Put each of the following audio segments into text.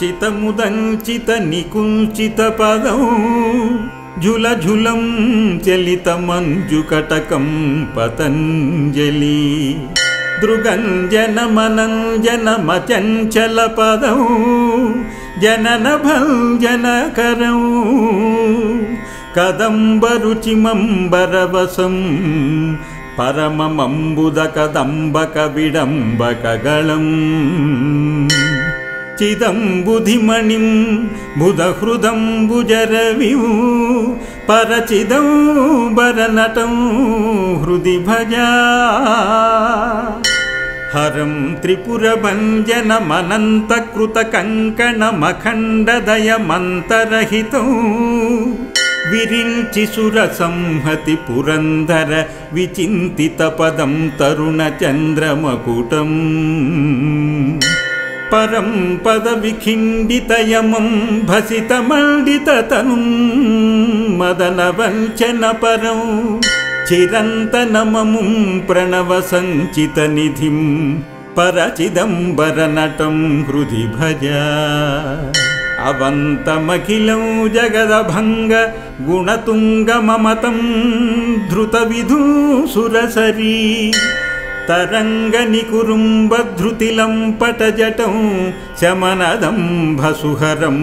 సంచితముదంచిత నికుంచిత పదం झुलझुलं चलितमञ्जुकटकं पतञ्जलि दृगञ्जनमनञ्जनमचञ्चलपदं जननभञ्जनकरं कदम्बरुचिमम्बरवसं परममम्बुदकदम्बकविडम्बकगळम् चिदम्बुधिमणिं बुधहृदम्बुजरविं परचिदम्बरनटं हृदि भजा हरं त्रिपुरभञ्जनमनन्तकृतकङ्कणमखण्डदयमन्तरहितं विरिञ्चि सुरसंहति पुरन्दर विचिन्तितपदं तरुणचन्द्रमकुटम् परं पदविखिण्डितयमं भसितमण्डिततनुं मदनवञ्चनपरं चिरन्तनममुं प्रणवसञ्चितनिधिं परचिदम्बरनटं हृदि भजा अवन्तमखिलं जगदभङ्ग गुणतुङ्गममतं धृतविधूसुरसरी तरङ्गनिकुरुम्बधृतिलम्पटजटं शमनदम्भसुहरं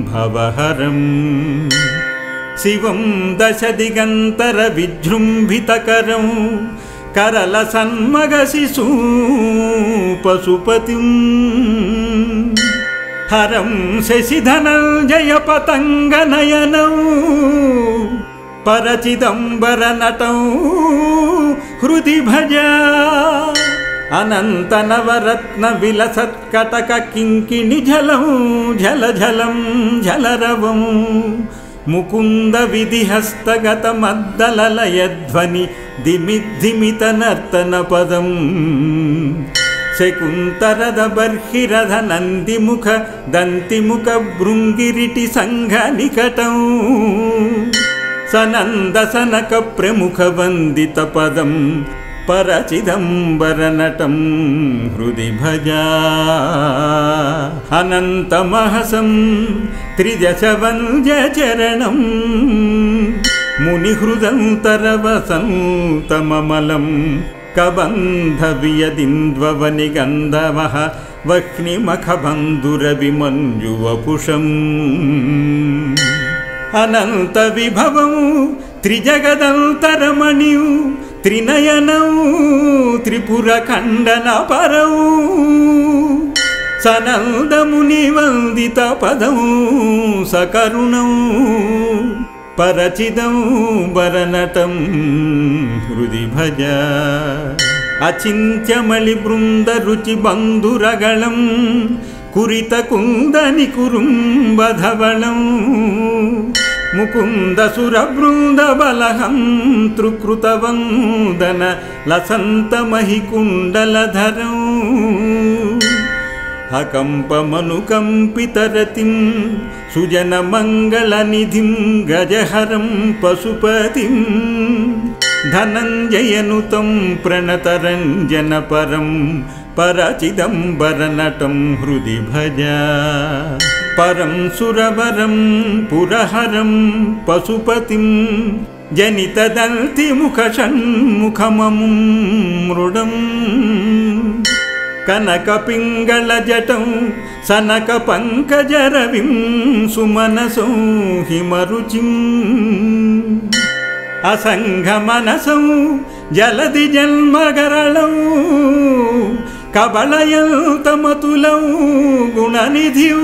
भवहरं शिवं दशदिगन्तरविजृम्भितकरं करलसन्मगशिशु पशुपतिं हरं शशिधनञ्जयपतङ्गनयनं परचिदम्बरनटं हृदि भजा अनन्तनवरत्नविलसत्कटककिङ्किणिझलं झलझलं झलरवं मुकुन्दविधिहस्तगतमद्दललयध्वनि दिमिद्धिमितनर्तनपदं शकुन्तरदबर्हिरध नन्दिमुख दन्तिमुख भृङ्गिरिटि सङ्घनिकटं सनन्दसनक प्रमुख वन्दितपदं परचिदम्बरनटं हृदि भजा अनन्तमहसं त्रिदशवन्द्यचरणं मुनिहृदन्तरवसन्तममलं कबन्धवियदिन्द्ववनिगन्धवः वह्निमखबन्धुरविमञ्जुवपुषम् अनन्तविभवं त्रिजगदन्तरमणिं त्रिनयनं त्रिपुरखण्डनपरं सनन्दमुनिवन्दितपदं सकरुणं परचिदम्बरनटं हृदि भजा अचिन्त्यमलिबृन्दरुचिबन्धुरगलं कुरितकुन्दनिकुरुम्बधवलं मुकुन्दसुरबृन्दबलहं तृकृतवन्दन लसन्तमहिकुण्डलधरं अकम्पमनुकम्पितरतिं सुजनमङ्गलनिधिं गजहरं पशुपतिं धनञ्जयनुतं प्रणतरञ्जनपरं परचिदम्बरनटं हृदि भजा परं सुरवरं पुरहरं पशुपतिं जनितदन्तिमुखषण्मुखममुं मृडम् कनकपिङ्गलजटं सनकपङ्कजरविं सुमनसो हिमरुचिम् असङ्घमनसं जलधिजन्मगरलं कबलयन्तमतुलं गुणनिधिं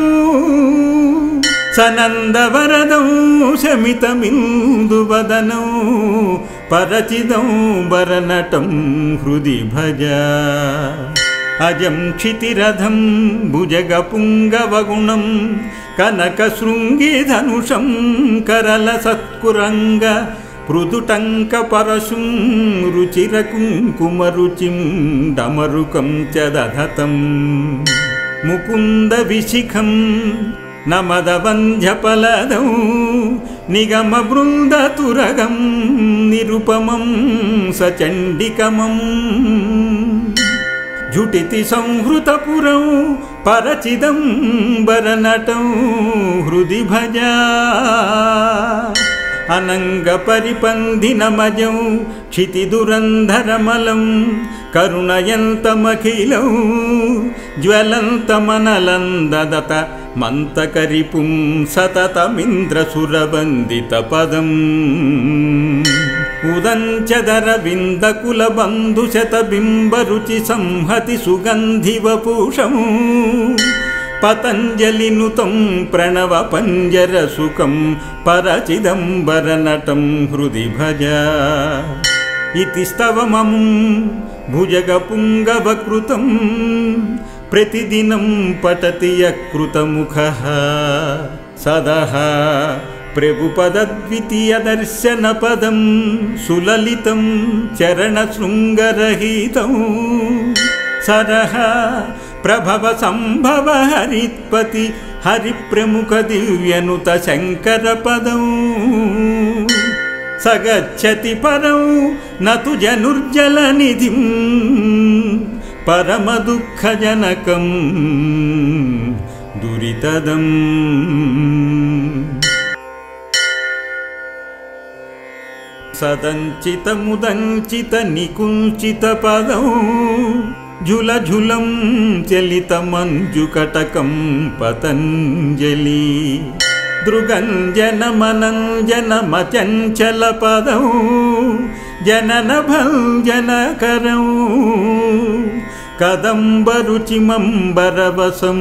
सनन्दवरदं शमितमिन्दुवदनं परचिदम्बरनटं हृदि भजा अजं क्षितिरथं भुजगपुङ्गवगुणं कनकशृङ्गिधनुषं करलसत्कुरङ्ग पृदुटङ्कपरशुं रुचिरकुङ्कुमरुचिं डमरुकं च दधतं मुकुन्दविशिखं नमदवन्ध्यपलदं निगमबृन्दतुरगं निरुपमं सचण्डिकमम् झुटिति संहृतपुरं परचिदंबरनटं हृदि भजा अनङ्गपरिपन्थिनमजं क्षितिदुरन्धरमलं करुणयन्तमखिलं ज्वलन्तमनलं ददत मन्तकरिपुं सततमिन्द्रसुरवन्दितपदम् उदञ्चदरविन्दकुलबन्धुशतबिम्बरुचि संहति सुगन्धिवपूषं पतञ्जलिनुतं प्रणवपञ्जरसुखं परचिदंबरनटं हृदि भजा इति स्तवममुं भुजगपुङ्गवकृतं प्रतिदिनं पठति यकृतमुखः सदः प्रभुपदद्वितीयदर्शनपदं सुललितं चरणशृङ्गरहितं सरः प्रभव संभव हरित्पति हरिप्रमुख दिव्यनुत शङ्करपदं स गच्छति परं न तु जनुर्जलनिधिं परमदुःखजनकं दुरितदम् सदञ्चितमुदञ्चितनिकुञ्चितपदं झुलझुलं चलितमञ्जुकटकं पतञ्जलि दृगञ्जनमनञ्जनमचञ्चलपदं जननभञ्जनकरं कदम्बरुचिमम्बरवसं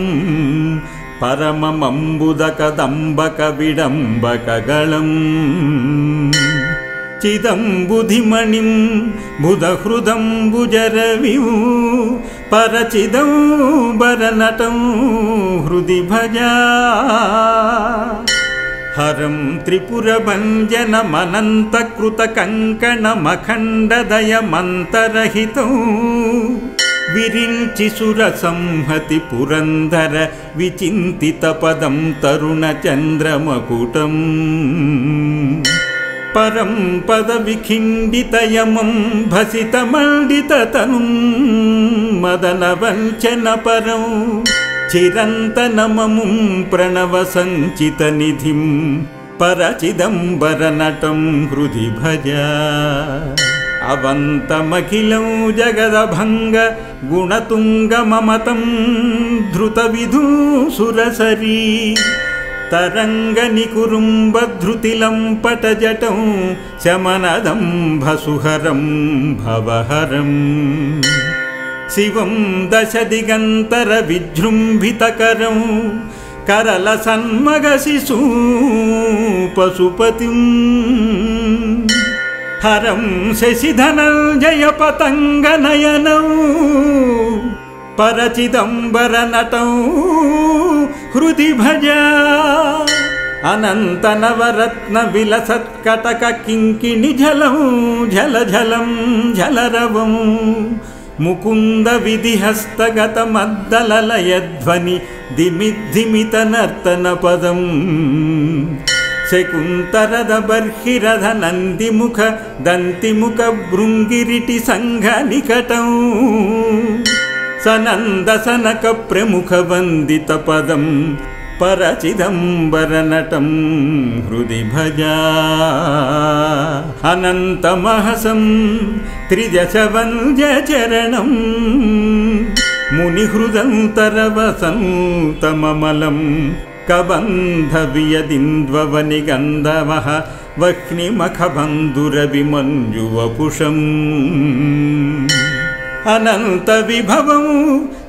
परममम्बुदकदम्बकविडम्बकगळम् चिदम्बुधिमणिं बुधहृदम्बुजरविं परचिदंबरनटं हृदि भजा हरं त्रिपुरभञ्जनमनन्तकृतकङ्कणमखण्डदयमन्तरहितं विरिञ्चि सुरसंहति पुरन्दर विचिन्तितपदं तरुणचन्द्रमकुटम् परं पदविखिण्डितयमं भसितमण्डिततनुं मदनवञ्चनपरं चिरन्तनममुं प्रणवसञ्चितनिधिं परचिदंबरनटं हृदि भजा अवन्तमखिलं जगदभङ्ग गुणतुङ्गममतं धृतविधूसुरसरी तरङ्गनिकुरुम्बधृतिलं पटजटं शमनदम्भसुहरं भवहरं शिवं दशदिगन्तरविजृम्भितकरं करलसन्मगशिशु पशुपतिं हरं शशिधनञ्जयपतङ्गनयनं परचिदंबरनटं हृदि भजा अनन्तनवरत्नविलसत्कटककिङ्किणिझलं झलझलं झलरवं मुकुन्दविधिहस्तगतमद्दललयध्वनि दिमिद्धिमितनर्तनपदं शकुन्तरदबर्हिरध नन्दिमुख दन्तिमुख भृङ्गिरिटि सङ्घनिकटं सनन्दसनक प्रमुख वन्दितपदं परचिदंबरनटं हृदि भजा अनन्तमहसं त्रिदशवन्द्यचरणं मुनिहृदन्तरवसन्तममलं कबन्धवियदिन्द्ववनिगन्धवः वह्निमखबन्धुरविमञ्जुवपुषम् अनन्तविभवं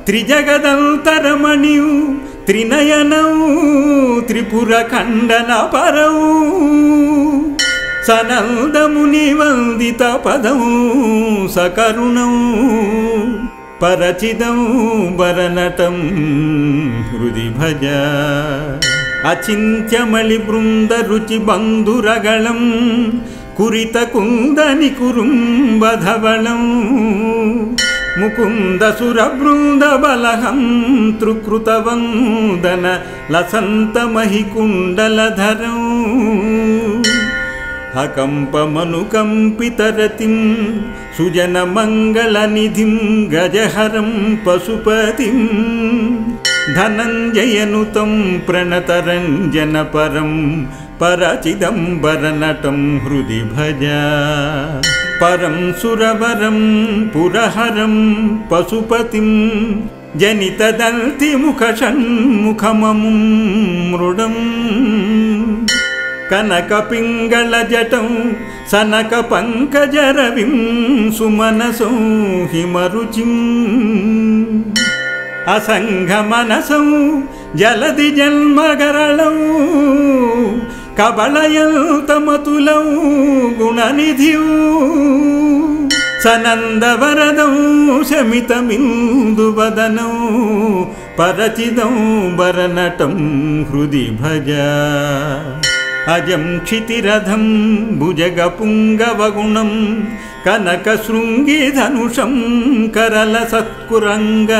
त्रिजगदन्तरमणिं त्रिनयनं त्रिपुरखण्डनपरं सनन्दमुनिवन्दितपदं सकरुणं परचिदंबरनटं हृदि भजा अचिन्त्यमलिबृन्दरुचिबन्धुरगलं कुरितकुन्दनिकुरुम्बधवलं मुकुन्दसुरबृन्दबलहं तृकृतवन्दन लसन्तमहिकुण्डलधरं अकम्पमनुकम्पितरतिं सुजनमङ्गलनिधिं गजहरं पशुपतिं धनञ्जयनुतं प्रणतरञ्जनपरं परचिदम्बरनटं हृदि भजा परं सुरवरं पुरहरं पशुपतिं जनितदन्तिमुखषण्मुखममुं मृडम् कनकपिङ्गलजटं सनकपङ्कजरविं सुमनसं हिमरुचिम् असङ्घमनसं जलधिजन्मगरलं कबलयन्तमतुलं गुणनिधिं सनन्दवरदं शमितमिन्दुवदनं परचिदम्बरनटं हृदि भजा अजं क्षितिरथं भुजगपुङ्गवगुणं कनकशृङ्गिधनुषं करलसत्कुरङ्ग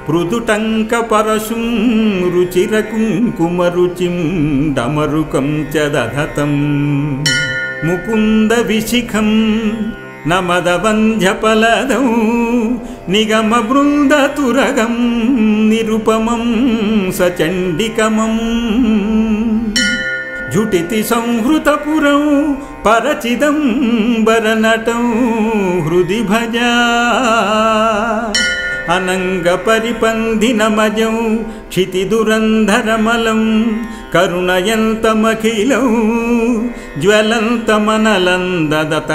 पृदुटङ्कपरशुं रुचिरकुङ्कुमरुचिं डमरुकं च दधतं मुकुन्दविशिखं नमदवन्ध्यपलदौ निगमबृन्दतुरगं निरुपमं सचण्डिकमम् झुटिति संहृतपुरं परचिदम्बरनटं हृदि भजा अनङ्गपरिपन्थिनमजं क्षितिदुरन्धरमलं करुणयन्तमखिलं ज्वलन्तमनलं ददत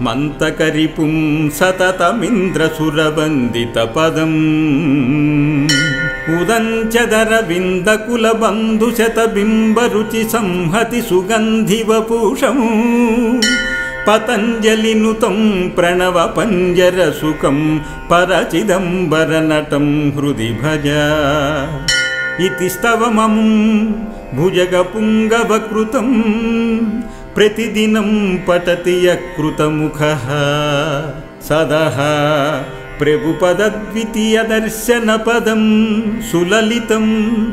मन्तकरिपुं सततमिन्द्रसुरवन्दितपदम् उदञ्चदरविन्दकुलबन्धुशतबिम्बरुचि संहति सुगन्धिवपूषं पतञ्जलिनुतं प्रणवपञ्जरसुखं परचिदम्बरनटं हृदि भजा इति स्तवममुं भुजगपुङ्गवकृतं प्रतिदिनं पठति यकृतमुखः सदः प्रभुपदद्वितीयदर्शनपदं सुललितं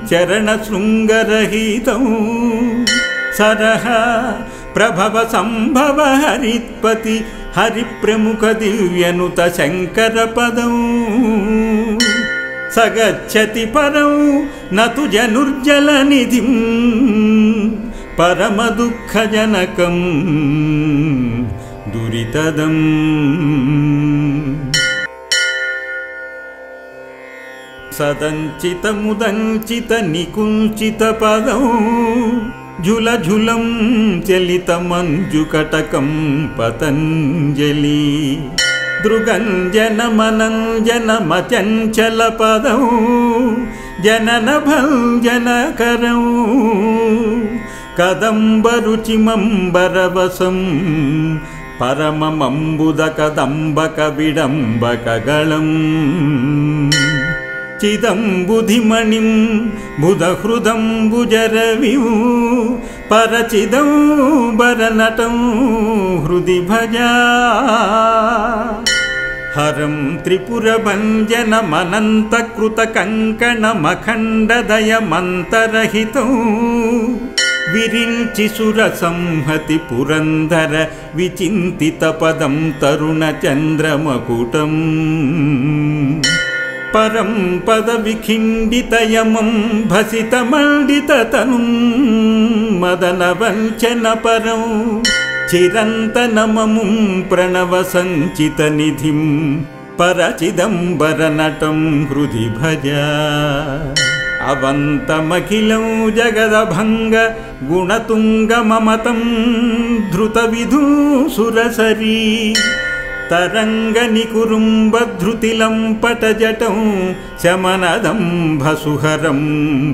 चरणशृङ्गरहितं सरः प्रभव संभव हरित्पति हरिप्रमुख दिव्यनुत शङ्करपदं स गच्छति परं न तु जनुर्जलनिधिं परमदुःखजनकं दुरितदम् सदञ्चितमुदञ्चितनिकुञ्चितपदं झुलझुलं चलितमञ्जुकटकं पतञ्जलि दृगञ्जनमनञ्जनमचञ्चलपदं जननभञ्जनकरं कदम्बरुचिमम्बरवसं परममम्बुदकदम्बकविडम्बकगळम् चिदम्बुधिमणिं बुधहृदम्बुजरविं परचिदम्बरनटं हृदि भजा हरं त्रिपुरभञ्जनमनन्तकृतकङ्कणमखण्डदयमन्तरहितं विरिञ्चि सुरसंहति पुरन्दर विचिन्तितपदं तरुणचन्द्रमकुटम् परं पदविखिण्डितयमं भसितमण्डिततनुं मदनवञ्चनपरं चिरन्तनममुं प्रणवसञ्चितनिधिं परचिदम्बरनटं हृदि भजा अवन्तमखिलं जगदभङ्ग गुणतुङ्गममतं धृतविधूसुरसरी तरङ्गनिकुरुम्बधृतिलम्पटजटं शमनदम्भसुहरं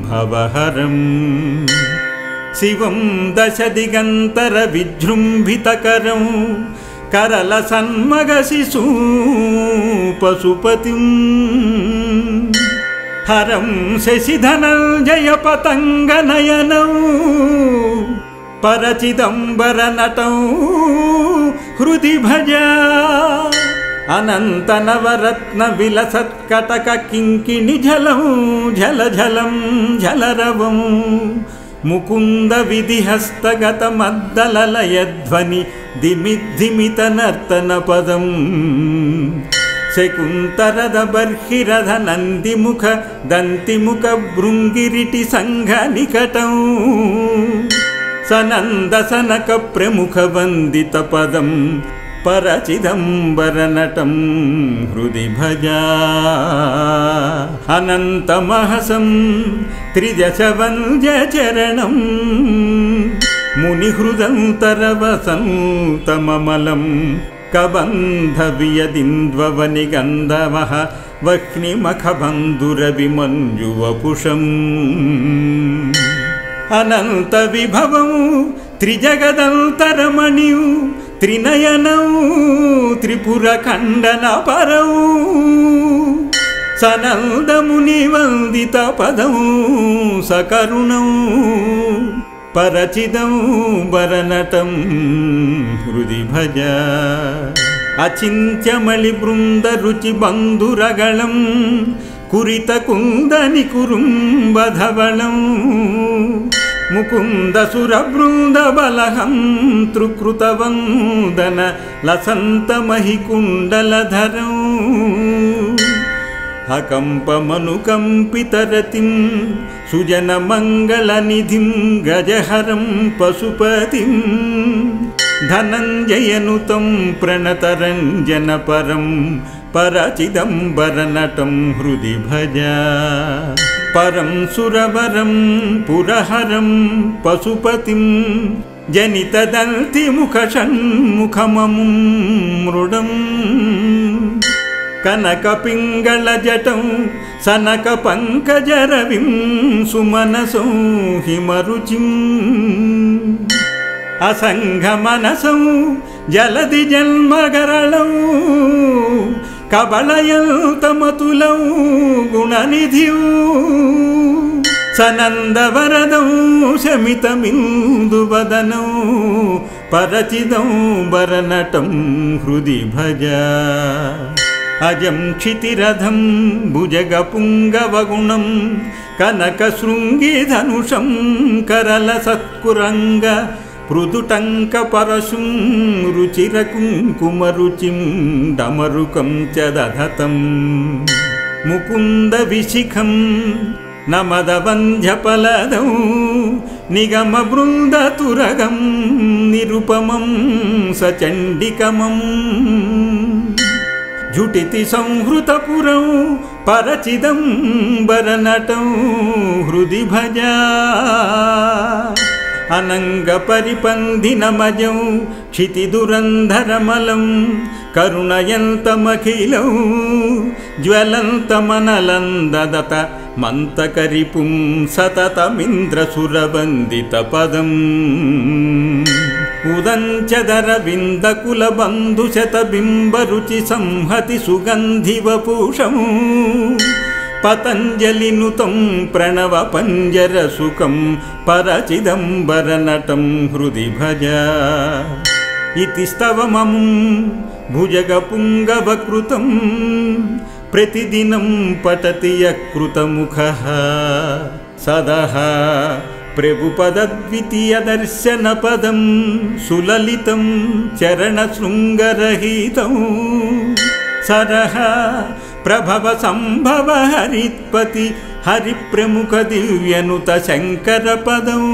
भवहरं शिवं दशदिगन्तरविजृम्भितकरं करलसन्मगशिशु पशुपतिं हरं शशिधनञ्जयपतङ्गनयनं परचिदम्बरनटं हृदि भजा अनन्तनवरत्नविलसत्कटककिङ्किणिझलं झलझलं झलरवं ముకుంద విధిహస్తగత మద్దలలయధ్వని దిమిద్ధిమిత నర్తన పదం శకుంతరద బర్హిరథ నందిముఖ దంతిముఖ భృంగిరిటి సంఘ నికటం సనంద సనక ప్రముఖ వందిత పదం పరచిదంబర నటం హృది భజా అనంతమహసం త్రిదశవంజ చరణం మునిహృదంతర వసంతమమలం కబంధ వియదింద్వవని గంధవః వహ్నిమఖబంధుర విమంజువపుషం అనంత విభవం త్రిజగదంతరమణిం త్రినయనం త్రిపుర ఖండన పరం సనందముని వందిత పదం సకరుణం పరచిదం వరనటం హృది భజ అచింత్యమళి బృంద రుచి బంధురగళం కురిత కుందని కురుంబధవళం ముకుంద సుర బృంద బలహం త్రుకృత వందన లసంత మహికుండలధరం అకంపమనుకంపితరతిం సుజన మంగళ నిధిం గజహరం పశుపతిం ధనంజయనుతం ప్రణతరంజన పరం పరచిదంబర నటం హృది భజ పరం సురవరం పురహరం పశుపతిం జనితదంతి ముఖ షణ్ముఖమముం మృడం కనక పింగళ జటం సనక పంకజరవిం సుమనసం హిమరుచిం అసంఘ మనసం జలది జన్మగరళం కబళయంతమతులం గుణనిధిం సనందవరదం శమితమిందువదనం పరచిదం వరనటం హృది భజ అజం క్షితిరథం భుజగపుంగవగుణం కనకశృంగిధనుషం కరల సత్కురంగ పృదుటంక పరశుం రుచిరకుంకుమరుచిం డమరుకం చ దధతం ముకుంద విశిఖం నమదవంధ్యపలదం నిగమ బృందతురగం నిరుపమం సచండికమం జుటితి సంహృతపురం పరచిదంబర నటం హృది భజ అనంగ పరిపంధినమజం క్షితిదురంధరమలం కరుణయంతమఖిలం జ్వలంతమనలందదత మంతకరిపుం సతతమింద్రసురవందిత పదం ఉదంచదర విందకుల బంధుశత బింబరుచి సంహతి సుగంధివపూషం పతంజలినుతం ప్రణవ పంజర సుఖం పరచిదంబర నటం హృది భజ ఇతి స్తవమముం భుజగపుంగవకృతం ప్రతిదినం పఠతి యకృతముఖః సదః ప్రభుపదద్వితీయదర్శన పదం సులలితం చరణశృంగరహితం సరః ప్రభవ సంభవ హరిత్పతి హరిప్రముఖ దివ్యనుత శంకర పదం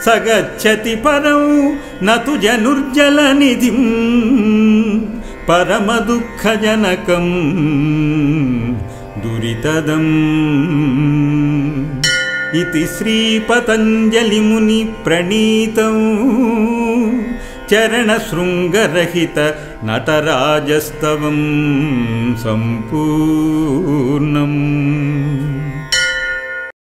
సగచ్చతి పరం నతు జనుర్జల నిధిం పరమ దుఃఖజనకం దురితదం ఇతి శ్రీ పతంజలి ముని ప్రణీతం చరణ శృంగరహిత నటరాజస్తవం సంపూర్ణం.